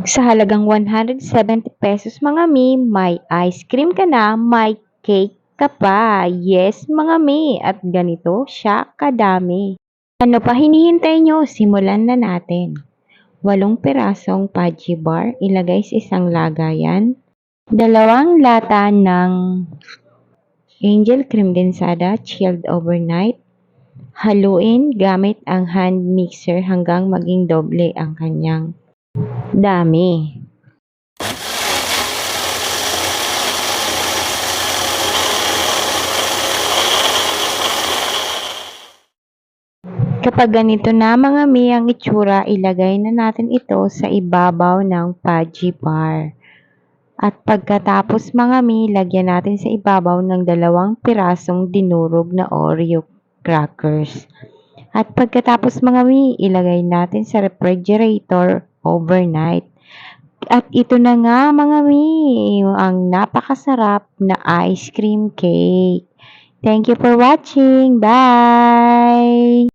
Sa halagang 170 pesos mga mi, may ice cream ka na, may cake ka pa. Yes mga mi, at ganito siya kadami. Ano pa hinihintay nyo? Simulan na natin. 8 pirasong Pudgy Bar, ilagay sa isang lagayan. 2 lata ng Angel Cream Densada, chilled overnight. Haluin gamit ang hand mixer hanggang maging doble ang kanyang dami. Kapag ganito na mga mi ang itsura, ilagay na natin ito sa ibabaw ng Pudgy Bar. At pagkatapos mga mi, lagyan natin sa ibabaw ng 2 pirasong dinurog na Oreo crackers. At pagkatapos mga mi, ilagay natin sa refrigerator overnight. At ito na nga mga mi, ang napakasarap na ice cream cake. Thank you for watching. Bye!